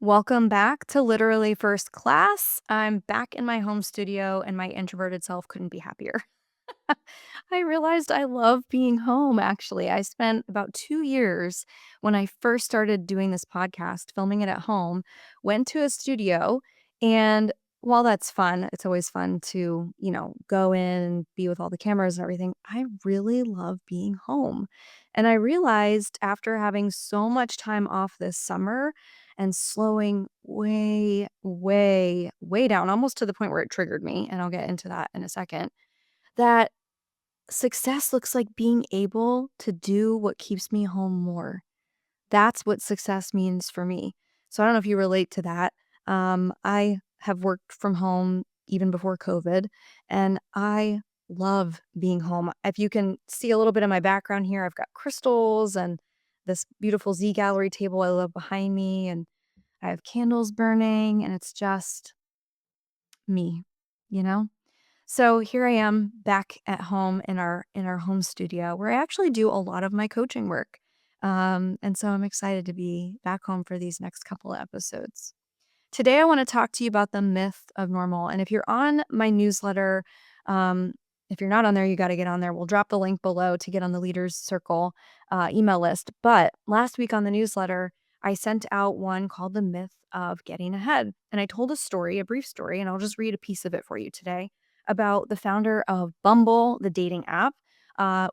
Welcome back to Literally First Class. I'm back in my home studio, and my introverted self couldn't be happier. I realized I love being home, actually. I spent about 2 years when I first started doing this podcast, filming it at home, went to a studio. And while that's fun, it's always fun to, go in and be with all the cameras and everything. I really love being home. And I realized after having so much time off this summer and slowing way, way, way down, almost to the point where it triggered me, and I'll get into that in a second, that success looks like being able to do what keeps me home more. That's what success means for me. So I don't know if you relate to that. I have worked from home even before COVID, and I love being home. If you can see a little bit of my background here, I've got crystals and this beautiful Z gallery table I love behind me, and I have candles burning, and it's just me, you know? So here I am back at home in our home studio where I actually do a lot of my coaching work. And so I'm excited to be back home for these next couple of episodes. Today, I want to talk to you about the myth of normal. And if you're on my newsletter, um, if you're not on there, you got to get on there. We'll drop the link below to get on the Leaders Circle email list. But last week on the newsletter, I sent out one called The Myth of Getting Ahead. And I told a story, a brief story, and I'll just read a piece of it for you today about the founder of Bumble, the dating app,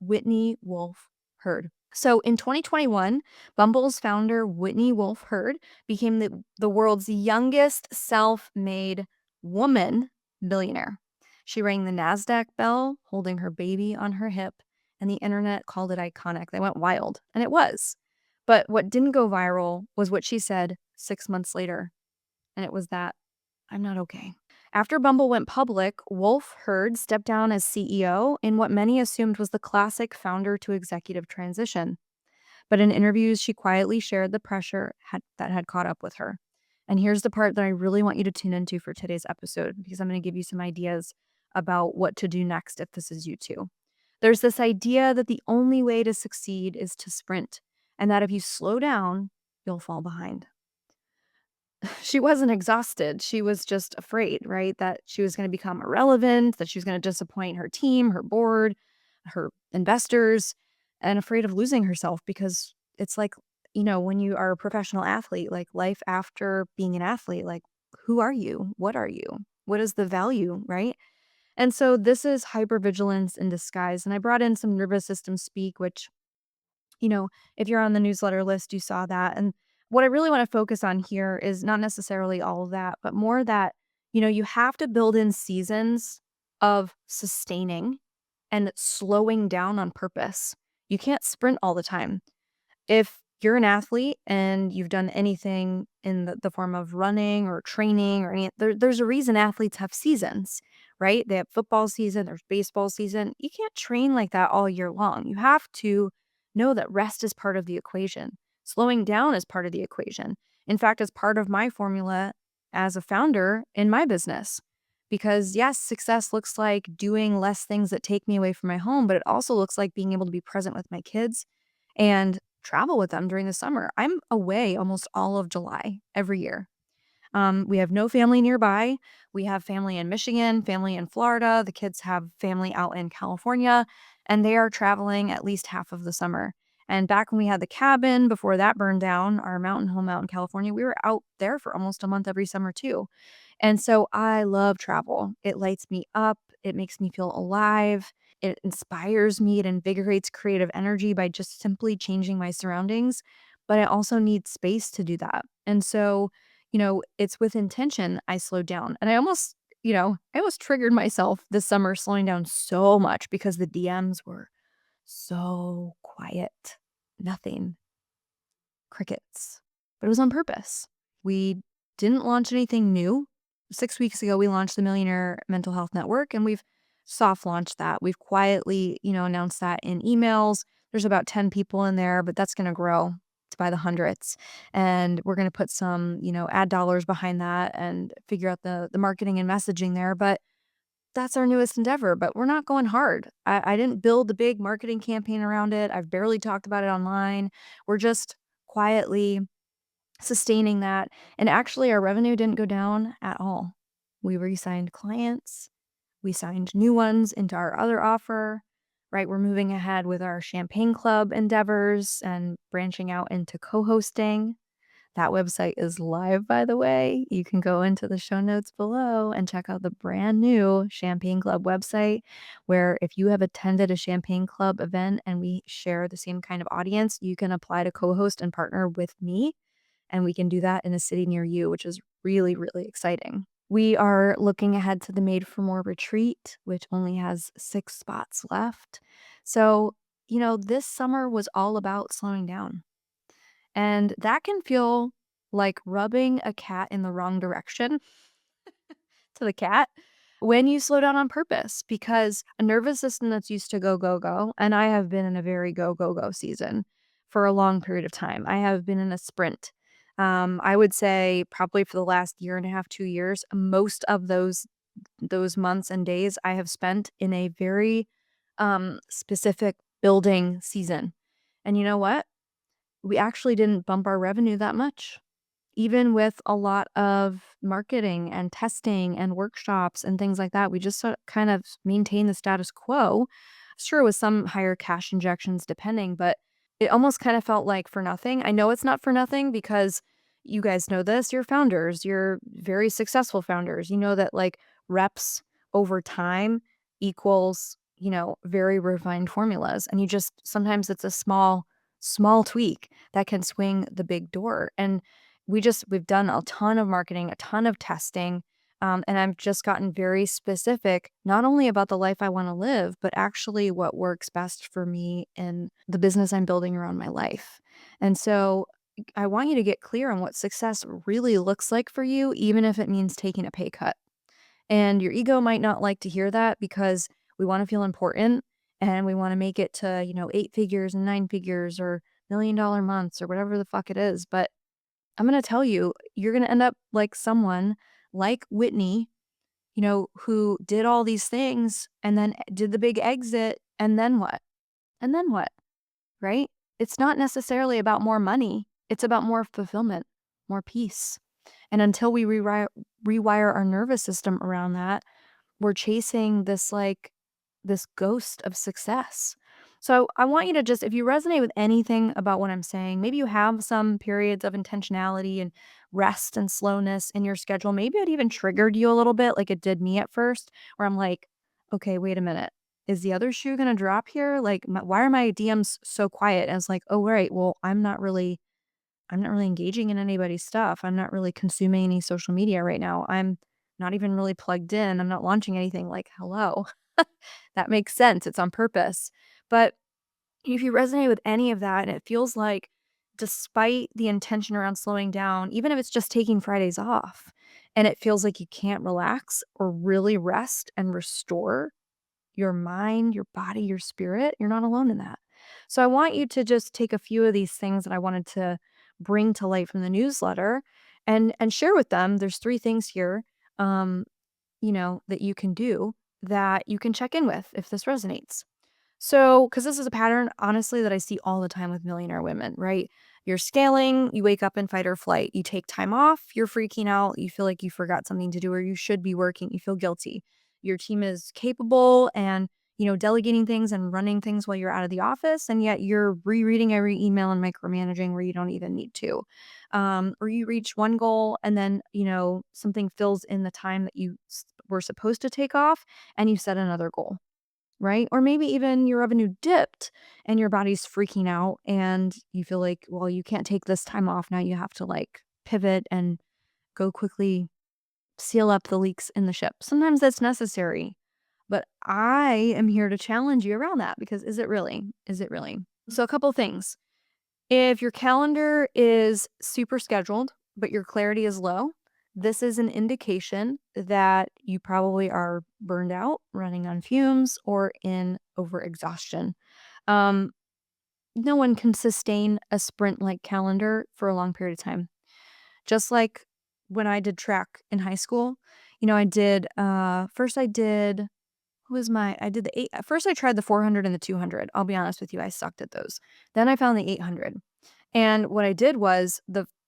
Whitney Wolf Herd. So in 2021, Bumble's founder, Whitney Wolf Herd, became the world's youngest self-made woman billionaire. She rang the NASDAQ bell, holding her baby on her hip, and the internet called it iconic. They went wild, and it was. But what didn't go viral was what she said 6 months later, and it was that I'm not okay. After Bumble went public, Wolf Herd stepped down as CEO in what many assumed was the classic founder to executive transition. But in interviews, she quietly shared the pressure that had caught up with her. And here's the part that I really want you to tune into for today's episode, because I'm going to give you some ideas about what to do next if this is you too. There's this idea that the only way to succeed is to sprint, and that if you slow down, you'll fall behind. She wasn't exhausted. She was just afraid, right? That she was going to become irrelevant, that she was going to disappoint her team, her board, her investors, and afraid of losing herself because it's like, when you are a professional athlete, like life after being an athlete, like who are you? What are you? What is the value, right? And so this is hypervigilance in disguise. And I brought in some nervous system speak, which if you're on the newsletter list, you saw that. And what I really want to focus on here is not necessarily all of that, but more that, you have to build in seasons of sustaining and slowing down on purpose. You can't sprint all the time. If you're an athlete and you've done anything in the form of running or training or there's a reason athletes have seasons, right? They have football season, there's baseball season. You can't train like that all year long. You have to know that rest is part of the equation. Slowing down is part of the equation. In fact, it's part of my formula as a founder in my business. Because yes, success looks like doing less things that take me away from my home, but it also looks like being able to be present with my kids and travel with them during the summer. I'm away almost all of July every year. We have no family nearby. We have family in Michigan, family in Florida. The kids have family out in California, and they are traveling at least half of the summer. And back when we had the cabin before that burned down, our mountain home out in California, we were out there for almost a month every summer too. And so I love travel. It lights me up. It makes me feel alive. It inspires me. It invigorates creative energy by just simply changing my surroundings. But I also need space to do that. And so, it's with intention I slowed down. And I almost triggered myself this summer slowing down so much because the DMs were so quiet. Nothing. Crickets. But it was on purpose. We didn't launch anything new. 6 weeks ago, we launched the Millionaire Mental Health Network, and we've soft launched that. We've quietly, announced that in emails. There's about 10 people in there, but that's going to grow to by the hundreds. And we're going to put some, ad dollars behind that and figure out the marketing and messaging there. But that's our newest endeavor, but we're not going hard. I didn't build a big marketing campaign around it. I've barely talked about it online. We're just quietly sustaining that. And actually, our revenue didn't go down at all. We re-signed clients, we signed new ones into our other offer, right? We're moving ahead with our champagne club endeavors and branching out into co-hosting. That website is live, by the way. You can go into the show notes below and check out the brand new Champagne Club website, where if you have attended a Champagne Club event and we share the same kind of audience, you can apply to co-host and partner with me, and we can do that in a city near you, which is really, really exciting. We are looking ahead to the Made for More retreat, which only has 6 spots left. So, this summer was all about slowing down. And that can feel like rubbing a cat in the wrong direction to the cat when you slow down on purpose, because a nervous system that's used to go, go, go, and I have been in a very go, go, go season for a long period of time. I have been in a sprint. I would say probably for the last year and a half, 2 years, most of those months and days I have spent in a very specific building season. And you know what? We actually didn't bump our revenue that much, even with a lot of marketing and testing and workshops and things like that. We just kind of maintained the status quo. Sure, with some higher cash injections depending, but it almost kind of felt like for nothing. I know it's not for nothing because you guys know this. You're founders, you're very successful founders. You know that like reps over time equals, very refined formulas. And you just sometimes it's a small tweak that can swing the big door. And we've done a ton of marketing, a ton of testing, and I've just gotten very specific, not only about the life I want to live, but actually what works best for me in the business I'm building around my life. And so I want you to get clear on what success really looks like for you, even if it means taking a pay cut. And your ego might not like to hear that because we want to feel important and we want to make it to, 8 figures and 9 figures or $1 million months or whatever the fuck it is. But I'm going to tell you, you're going to end up like someone like Whitney, who did all these things and then did the big exit. And then what? And then what? Right? It's not necessarily about more money. It's about more fulfillment, more peace. And until we rewire our nervous system around that, we're chasing this ghost of success. So I want you to just, if you resonate with anything about what I'm saying, maybe you have some periods of intentionality and rest and slowness in your schedule. Maybe it even triggered you a little bit, like it did me at first, where I'm like, okay, wait a minute. Is the other shoe going to drop here? Like, why are my DMs so quiet? And it's like, oh, right. Well, I'm not really engaging in anybody's stuff. I'm not really consuming any social media right now. I'm not even really plugged in. I'm not launching anything. Like, hello. That makes sense. It's on purpose. But if you resonate with any of that and it feels like despite the intention around slowing down, even if it's just taking Fridays off and it feels like you can't relax or really rest and restore your mind, your body, your spirit, you're not alone in that. So I want you to just take a few of these things that I wanted to bring to light from the newsletter and share with them. There's 3 things here, um, that you can do that you can check in with if this resonates. So, because this is a pattern, honestly, that I see all the time with millionaire women, right? You're scaling, you wake up in fight or flight, you take time off, you're freaking out, you feel like you forgot something to do or you should be working, you feel guilty. Your team is capable and, delegating things and running things while you're out of the office, and yet you're rereading every email and micromanaging where you don't even need to. Or you reach one goal and then, something fills in the time that you were supposed to take off and you set another goal, right? Or maybe even your revenue dipped and your body's freaking out and you feel like, well, you can't take this time off. Now you have to like pivot and go quickly seal up the leaks in the ship. Sometimes that's necessary. But I am here to challenge you around that because is it really? Is it really? So, a couple things. If your calendar is super scheduled, but your clarity is low, this is an indication that you probably are burned out, running on fumes, or in overexhaustion. Um, no one can sustain a sprint like calendar for a long period of time. Just like when I did track in high school, first I did, who was my, I did the eight, at first I tried the 400 and the 200. I'll be honest with you, I sucked at those. Then I found the 800. And what I did was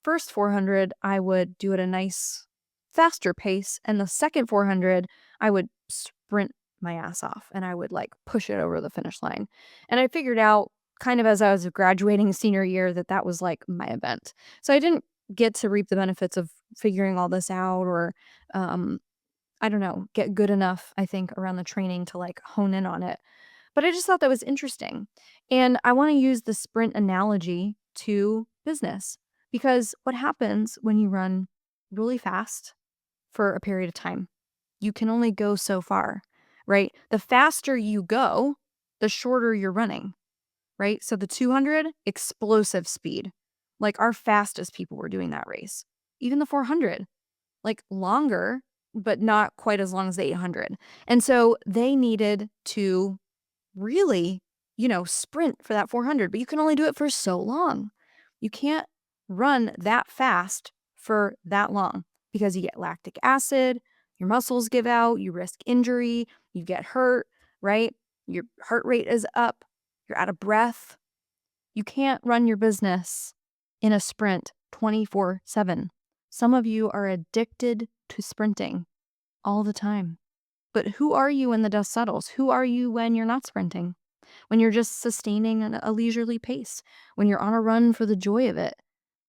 first 400, I would do at a nice faster pace. And the second 400, I would sprint my ass off and I would like push it over the finish line. And I figured out kind of as I was graduating senior year that that was like my event. So I didn't get to reap the benefits of figuring all this out or, um, I don't know, get good enough, I think, around the training to like hone in on it. But I just thought that was interesting. And I want to use the sprint analogy to business because what happens when you run really fast for a period of time? You can only go so far, right? The faster you go, the shorter you're running, right? So the 200, explosive speed. Like our fastest people were doing that race. Even the 400, like longer, but not quite as long as the 800. And so they needed to really, sprint for that 400, but you can only do it for so long. You can't run that fast for that long because you get lactic acid, your muscles give out, you risk injury, you get hurt, right? Your heart rate is up, you're out of breath. You can't run your business in a sprint 24/7. Some of you are addicted to sprinting all the time. But who are you when the dust settles? Who are you when you're not sprinting? When you're just sustaining a leisurely pace? When you're on a run for the joy of it,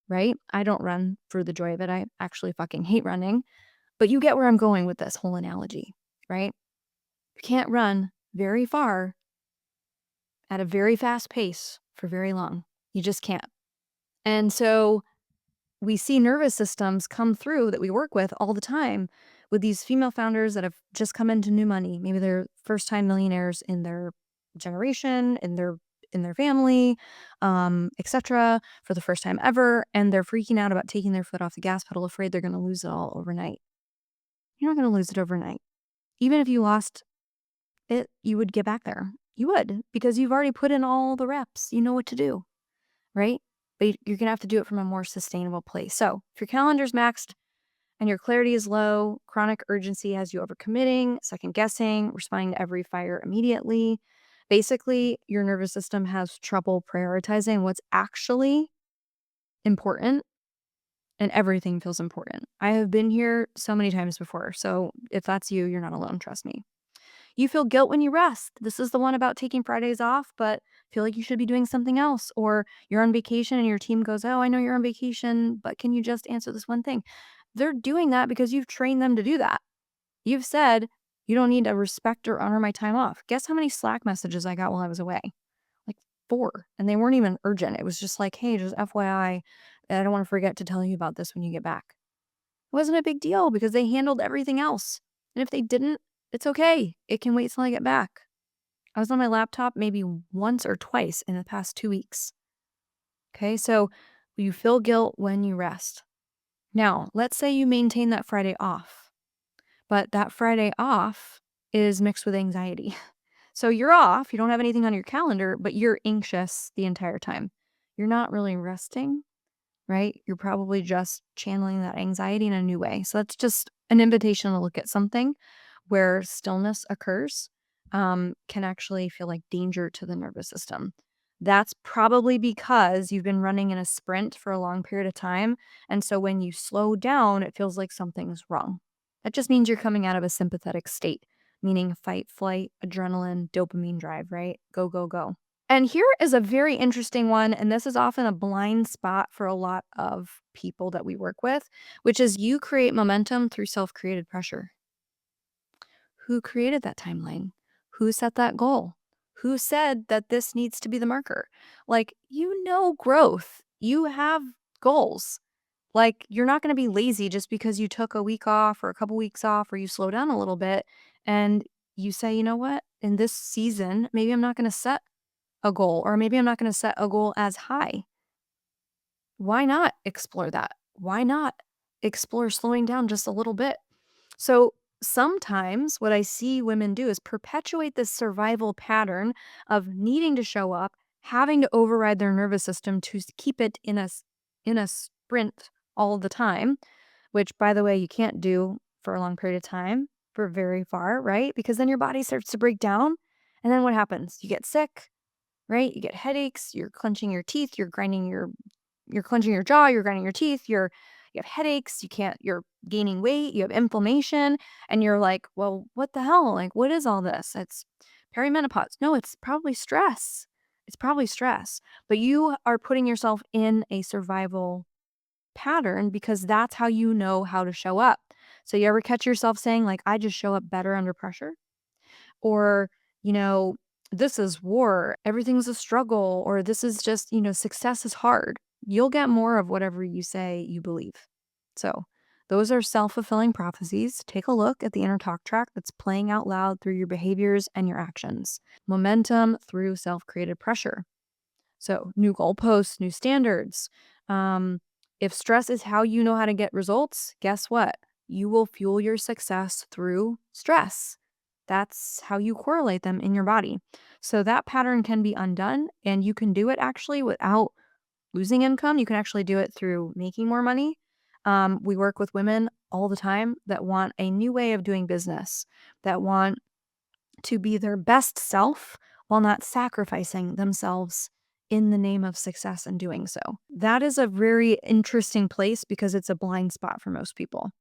right? I don't run for the joy of it. I actually fucking hate running. But you get where I'm going with this whole analogy, right? You can't run very far at a very fast pace for very long. You just can't. And so we see nervous systems come through that we work with all the time with these female founders that have just come into new money. Maybe they're first time millionaires in their generation, in their family, etc., for the first time ever, and they're freaking out about taking their foot off the gas pedal, afraid they're going to lose it all overnight. You're not going to lose it overnight. Even if you lost it, you would get back there. You would, because you've already put in all the reps. You know what to do, right? But you're going to have to do it from a more sustainable place. So if your calendar's maxed and your clarity is low, chronic urgency has you overcommitting, second guessing, responding to every fire immediately. Basically, your nervous system has trouble prioritizing what's actually important, and everything feels important. I have been here so many times before. So if that's you, you're not alone. Trust me. You feel guilt when you rest. This is the one about taking Fridays off, but feel like you should be doing something else. Or you're on vacation and your team goes, "Oh, I know you're on vacation, but can you just answer this one thing?" They're doing that because you've trained them to do that. You've said, "You don't need to respect or honor my time off." Guess how many Slack messages I got while I was away? Like 4. And they weren't even urgent. It was just like, "Hey, just FYI, I don't want to forget to tell you about this when you get back." It wasn't a big deal because they handled everything else. And if they didn't, it's okay. It can wait till I get back. I was on my laptop maybe once or twice in the past 2 weeks. Okay, so you feel guilt when you rest. Now, let's say you maintain that Friday off, but that Friday off is mixed with anxiety. So you're off, you don't have anything on your calendar, but you're anxious the entire time. You're not really resting, right? You're probably just channeling that anxiety in a new way. So that's just an invitation to look at something where stillness occurs, can actually feel like danger to the nervous system. That's probably because you've been running in a sprint for a long period of time. And so when you slow down, it feels like something's wrong. That just means you're coming out of a sympathetic state, meaning fight, flight, adrenaline, dopamine drive, right? Go, go, go. And here is a very interesting one, and this is often a blind spot for a lot of people that we work with, which is you create momentum through self-created pressure. Who created that timeline? Who set that goal? Who said that this needs to be the marker? Like, growth. You have goals. Like, you're not going to be lazy just because you took a week off or a couple weeks off or you slow down a little bit and you say, "You know what? In this season, maybe I'm not going to set a goal, or maybe I'm not going to set a goal as high." Why not explore that? Why not explore slowing down just a little bit? So sometimes what I see women do is perpetuate this survival pattern of needing to show up, having to override their nervous system to keep it in a sprint all the time, which by the way, you can't do for a long period of time, for very far, right? Because then your body starts to break down. And then what happens? You get sick, right? You get headaches, you're clenching your teeth, you're grinding you're clenching your jaw, you're grinding your teeth, you have headaches, you're gaining weight, you have inflammation, and you're like, well, what the hell? Like, what is all this? It's perimenopause. No, it's probably stress. It's probably stress. But you are putting yourself in a survival pattern because that's how you know how to show up. So you ever catch yourself saying, like, I just show up better under pressure? Or, you know, this is war, everything's a struggle, or this is just, success is hard. You'll get more of whatever you say you believe. So, those are self fulfilling prophecies. Take a look at the inner talk track that's playing out loud through your behaviors and your actions. Momentum through self created pressure. So, new goalposts, new standards. Um, if stress is how you know how to get results, guess what? You will fuel your success through stress. That's how you correlate them in your body. So, that pattern can be undone, and you can do it actually without losing income. You can actually do it through making more money. We work with women all the time that want a new way of doing business, that want to be their best self while not sacrificing themselves in the name of success and doing so. That is a very interesting place because it's a blind spot for most people.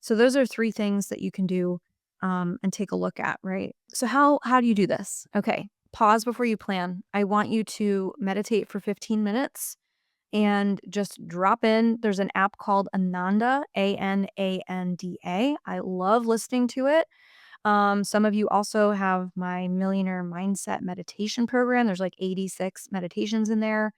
So those are three things that you can do and take a look at, right? So how do you do this? Okay, pause before you plan. I want you to meditate for 15 minutes and just drop in. There's an app called Ananda, Ananda. I love listening to it. Some of you also have my Millionaire Mindset meditation program. There's like 86 meditations in there.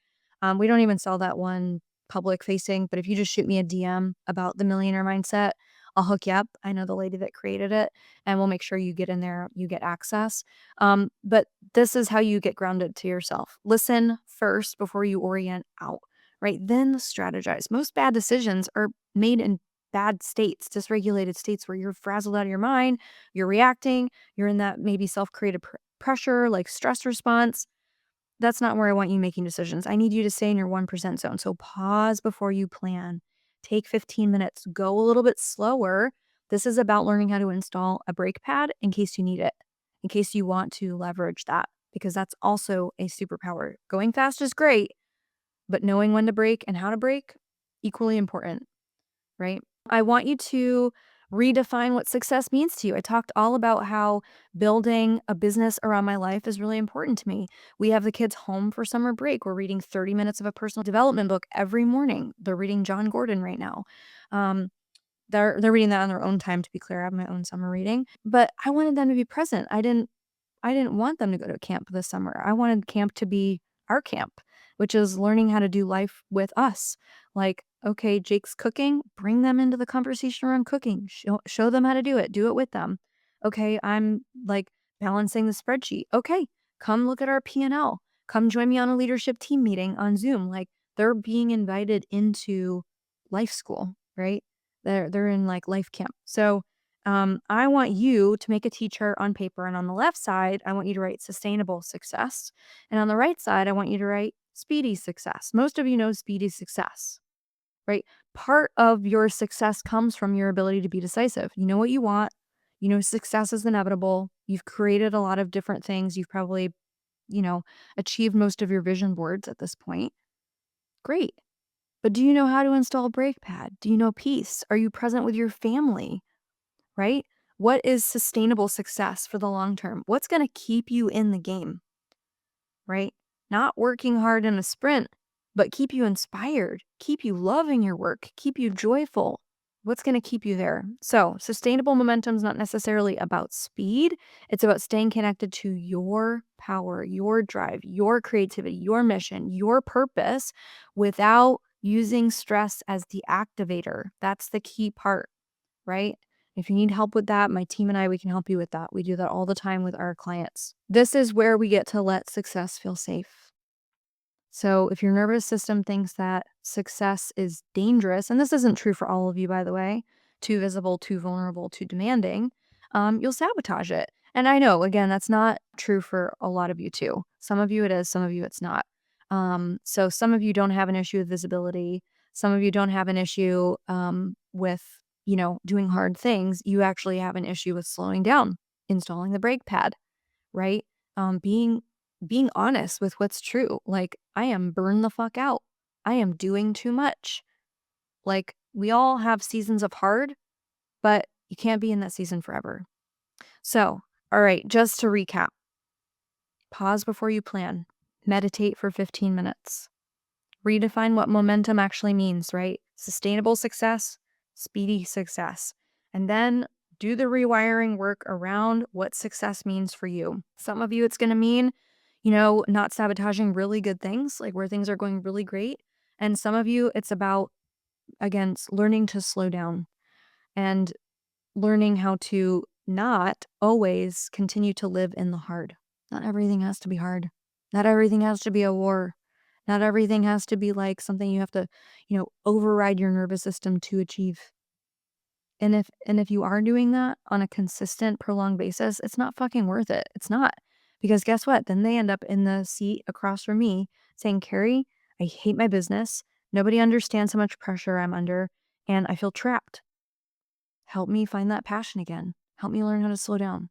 We don't even sell that one public facing, but if you just shoot me a DM about the Millionaire Mindset, I'll hook you up. I know the lady that created it, and we'll make sure you get in there, you get access. But this is how you get grounded to yourself. Listen first before you orient out, right? Then strategize. Most bad decisions are made in bad states, dysregulated states where you're frazzled out of your mind, you're reacting, you're in that maybe self-created pressure, like stress response. That's not where I want you making decisions. I need you to stay in your 1% zone. So pause before you plan. Take 15 minutes, go a little bit slower. This is about learning how to install a brake pad in case you need it, in case you want to leverage that, because that's also a superpower. Going fast is great, but knowing when to brake and how to brake, equally important, right? I want you to redefine what success means to you. I talked all about how building a business around my life is really important to me. We have the kids home for summer break. We're reading 30 minutes of a personal development book every morning. They're reading John Gordon right now. Um, they're reading that on their own time, to be clear. I have my own summer reading, but I wanted them to be present. I didn't want them to go to camp this summer. I wanted camp to be our camp, which is learning how to do life with us. Like, okay, Jake's cooking, bring them into the conversation around cooking. Show them how to do it with them. Okay, I'm like balancing the spreadsheet. Okay, come look at our P&L. Come join me on a leadership team meeting on Zoom. Like, they're being invited into life school, right? They're in like life camp. So I want you to make a T-chart on paper, and on the left side, I want you to write sustainable success. And on the right side, I want you to write speedy success. Most of you know speedy success, right? Part of your success comes from your ability to be decisive. You know what you want. You know success is inevitable. You've created a lot of different things. You've probably, achieved most of your vision boards at this point. Great. But do you know how to install a brake pad? Do you know peace? Are you present with your family? Right? What is sustainable success for the long term? What's going to keep you in the game, right? Not working hard in a sprint, but keep you inspired, keep you loving your work, keep you joyful. What's going to keep you there? So, sustainable momentum is not necessarily about speed. It's about staying connected to your power, your drive, your creativity, your mission, your purpose without using stress as the activator. That's the key part, right? If you need help with that, my team and I, we can help you with that. We do that all the time with our clients. This is where we get to let success feel safe. So if your nervous system thinks that success is dangerous, and this isn't true for all of you, by the way, too visible, too vulnerable, too demanding, you'll sabotage it. And I know, again, that's not true for a lot of you too. Some of you it is, some of you it's not. So some of you don't have an issue with visibility. Some of you don't have an issue with, doing hard things. You actually have an issue with slowing down, installing the brake pad, right? Being honest with what's true. Like, I am burned the fuck out. I am doing too much. Like, we all have seasons of hard, but you can't be in that season forever. So, all right, just to recap, pause before you plan, meditate for 15 minutes, redefine what momentum actually means, right? Sustainable success, speedy success. And then do the rewiring work around what success means for you. Some of you, it's going to mean, not sabotaging really good things, like where things are going really great. And some of you, it's about, again, learning to slow down and learning how to not always continue to live in the hard. Not everything has to be hard. Not everything has to be a war. Not everything has to be like something you have to, override your nervous system to achieve. And if you are doing that on a consistent, prolonged basis, it's not fucking worth it. It's not. Because guess what? Then they end up in the seat across from me saying, Keri, I hate my business. Nobody understands how much pressure I'm under, and I feel trapped. Help me find that passion again. Help me learn how to slow down.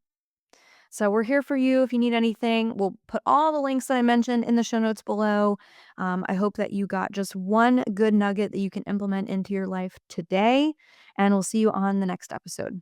So we're here for you if you need anything. We'll put all the links that I mentioned in the show notes below. I hope that you got just one good nugget that you can implement into your life today, and we'll see you on the next episode.